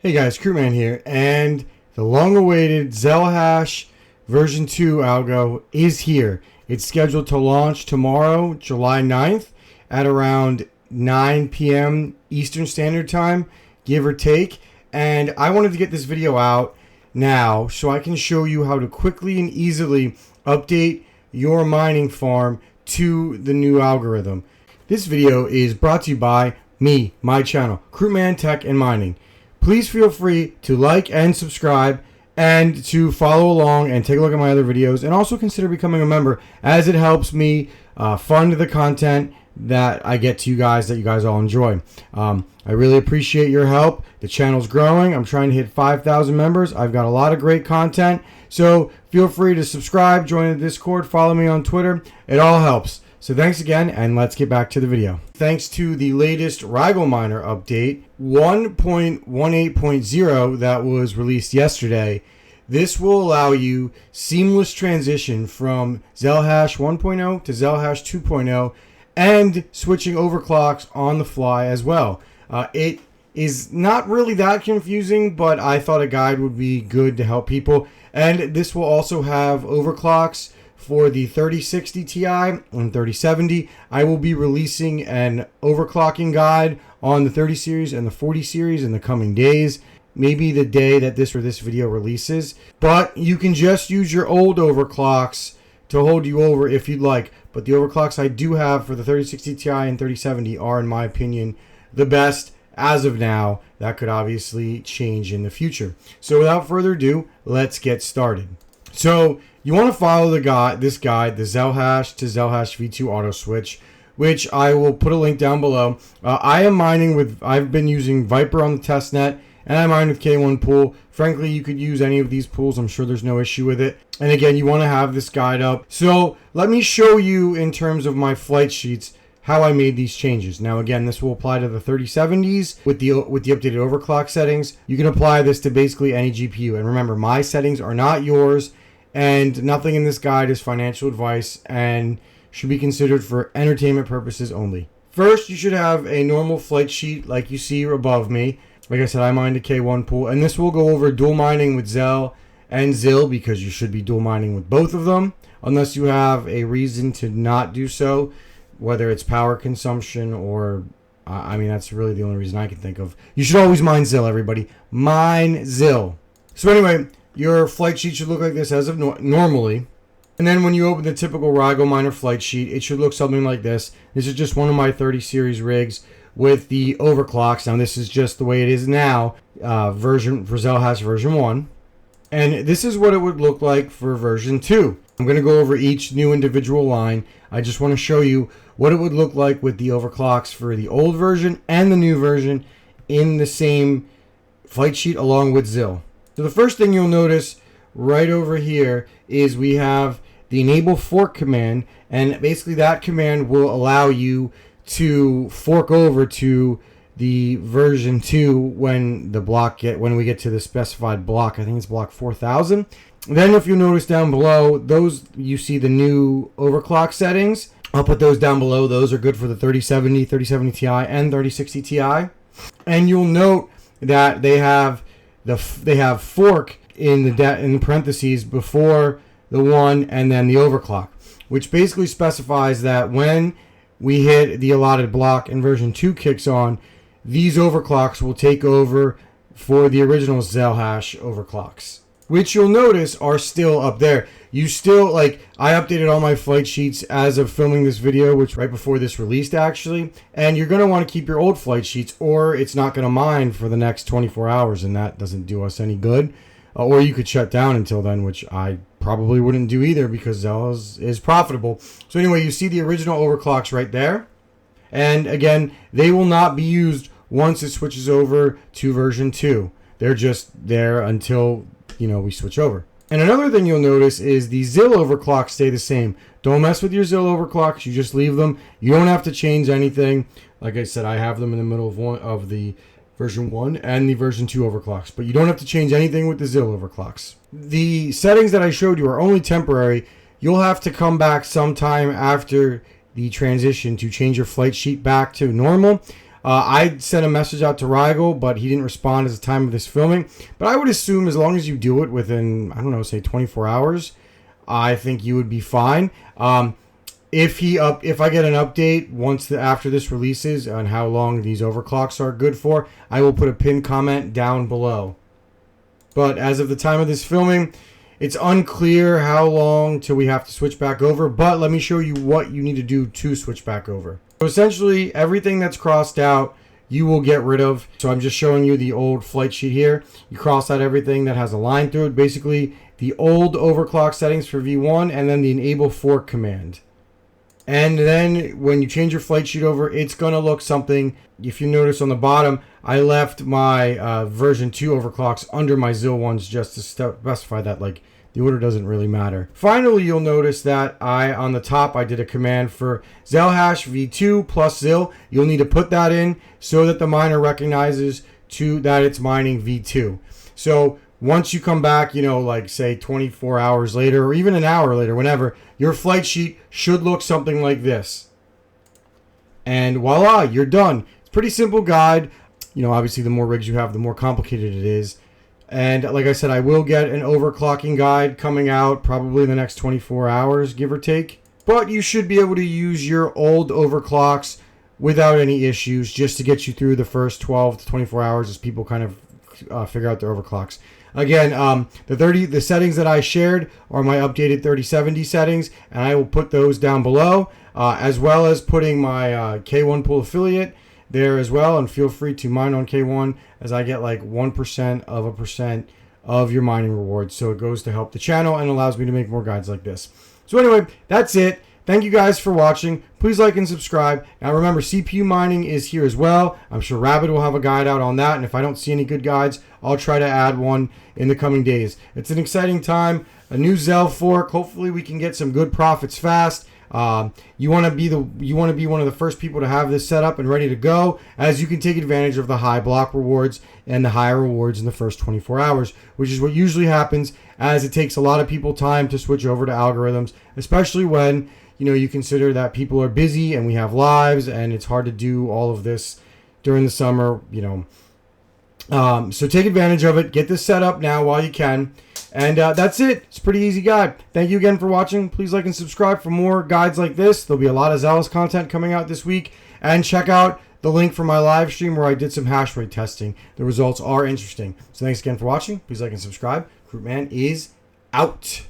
Hey guys, Crewman here, and the long-awaited XELIS version 2 algo is here. It's scheduled to launch tomorrow, July 9th, at around 9 p.m. Eastern Standard Time, give or take. And I wanted to get this video out now so I can show you how to quickly and easily update your mining farm to the new algorithm. This video is brought to you by me, my channel, Crewman Tech and Mining. Please feel free to like and subscribe and to follow along and take a look at my other videos, and also consider becoming a member, as it helps me fund the content that I get to you guys, that you guys all enjoy. I really appreciate your help. The channel's growing. I'm trying to hit 5,000 members. I've got a lot of great content, so feel free to subscribe, join the Discord, follow me on Twitter. It all helps. So thanks again, and let's get back to the video. Thanks to the latest Rigel miner update, 1.18.0 that was released yesterday, this will allow you seamless transition from XELIS 1.0 to XELIS 2.0 and switching overclocks on the fly as well. It is not really that confusing, but I thought a guide would be good to help people. And this will also have overclocks for the 3060 Ti and 3070. I will be releasing an overclocking guide on the 30 series and the 40 series in the coming days, maybe the day that this video releases. But you can just use your old overclocks to hold you over if you'd like. But the overclocks I do have for the 3060 Ti and 3070 are, in my opinion, the best as of now. That could obviously change in the future. So without further ado, let's get started. So you want to follow this guide, the XELIS to XELIS v2 auto switch, which I will put a link down below. I've been using Viper on the testnet, and I mine with K1 pool. Frankly, you could use any of these pools. I'm sure there's no issue with it. And again, you want to have this guide up. So let me show you in terms of my flight sheets how I made these changes. Now again, this will apply to the 3070s with the updated overclock settings. You can apply this to basically any GPU. And remember, my settings are not yours, and nothing in this guide is financial advice and should be considered for entertainment purposes only. First, you should have a normal flight sheet like you see above me. Like I said, I mined a K1 pool, and this will go over dual mining with Zel and Zil, because you should be dual mining with both of them, unless you have a reason to not do so, whether it's power consumption or, I mean, that's really the only reason I can think of. You should always mine Zil, everybody. Mine Zil. So anyway, your flight sheet should look like this as of normally. And then when you open the typical Rigel miner flight sheet, it should look something like this. This is just one of my 30 series rigs with the overclocks. Now this is just the way it is now, version for XELIS version 1. And this is what it would look like for version 2. I'm going to go over each new individual line. I just want to show you what it would look like with the overclocks for the old version and the new version in the same flight sheet along with Zil. So the first thing you'll notice right over here is we have the enable fork command, and basically that command will allow you to fork over to the version 2 when we get to the specified block. I think it's block 4000. Then if you notice down below, those you see the new overclock settings. I'll put those down below. Those are good for the 3070, 3070 Ti, and 3060 Ti. And you'll note that they have fork in the parentheses before the one and then the overclock, which basically specifies that when we hit the allotted block and version 2 kicks on, these overclocks will take over for the original XELIS overclocks, which you'll notice are still up there. You still, I updated all my flight sheets as of filming this video, which right before this released actually, and you're going to want to keep your old flight sheets or it's not going to mine for the next 24 hours, and that doesn't do us any good. Or you could shut down until then, which I probably wouldn't do either because XELIS is profitable. So anyway, you see the original overclocks right there. And again, they will not be used once it switches over to version 2. They're just there until, we switch over. And another thing you'll notice is the Zil overclocks stay the same. Don't mess with your Zil overclocks. You just leave them. You don't have to change anything. Like I said, I have them in the middle of the version 1 and the version 2 overclocks, but you don't have to change anything with the Zil overclocks. The settings that I showed you are only temporary. You'll have to come back sometime after the transition to change your flight sheet back to normal. I sent a message out to Rigel, but he didn't respond at the time of this filming. But I would assume as long as you do it within, I don't know, say 24 hours, I think you would be fine. If I get an update after this releases on how long these overclocks are good for, I will put a pinned comment down below. But as of the time of this filming, it's unclear how long till we have to switch back over. But let me show you what you need to do to switch back over. So essentially, everything that's crossed out, you will get rid of. So I'm just showing you the old flight sheet here. You cross out everything that has a line through it. Basically, the old overclock settings for V1 and then the enable fork command. And then when you change your flight sheet over, it's going to look something. If you notice on the bottom, I left my version 2 overclocks under my ZIL ones just to specify that like the order doesn't really matter. Finally, you'll notice that on the top, I did a command for XELIS V2 plus ZIL. You'll need to put that in so that the miner recognizes that it's mining V2. So once you come back, like say 24 hours later or even an hour later, whenever, your flight sheet should look something like this. And voila, you're done. It's a pretty simple guide. Obviously the more rigs you have, the more complicated it is. And like I said, I will get an overclocking guide coming out probably in the next 24 hours, give or take. But you should be able to use your old overclocks without any issues just to get you through the first 12 to 24 hours as people kind of figure out their overclocks. Again, the settings that I shared are my updated 3070 settings, and I will put those down below, as well as putting my K1 pool affiliate there as well. And feel free to mine on K1 as I get like 1% of your mining rewards. So it goes to help the channel and allows me to make more guides like this. So anyway, that's it. Thank you guys for watching. Please like and subscribe. Now remember, CPU mining is here as well. I'm sure Rabbit will have a guide out on that. And if I don't see any good guides, I'll try to add one in the coming days. It's an exciting time. A new Zell fork. Hopefully we can get some good profits fast. You want to be one of the first people to have this set up and ready to go, as you can take advantage of the high block rewards and the higher rewards in the first 24 hours, which is what usually happens, as it takes a lot of people time to switch over to algorithms, especially when you consider that people are busy and we have lives and it's hard to do all of this during the summer. So take advantage of it. Get this set up now while you can. And that's it. It's a pretty easy guide. Thank you again for watching. Please like and subscribe for more guides like this. There'll be a lot of XELIS content coming out this week. And check out the link for my live stream where I did some hash rate testing. The results are interesting. So thanks again for watching. Please like and subscribe. Groupman is out.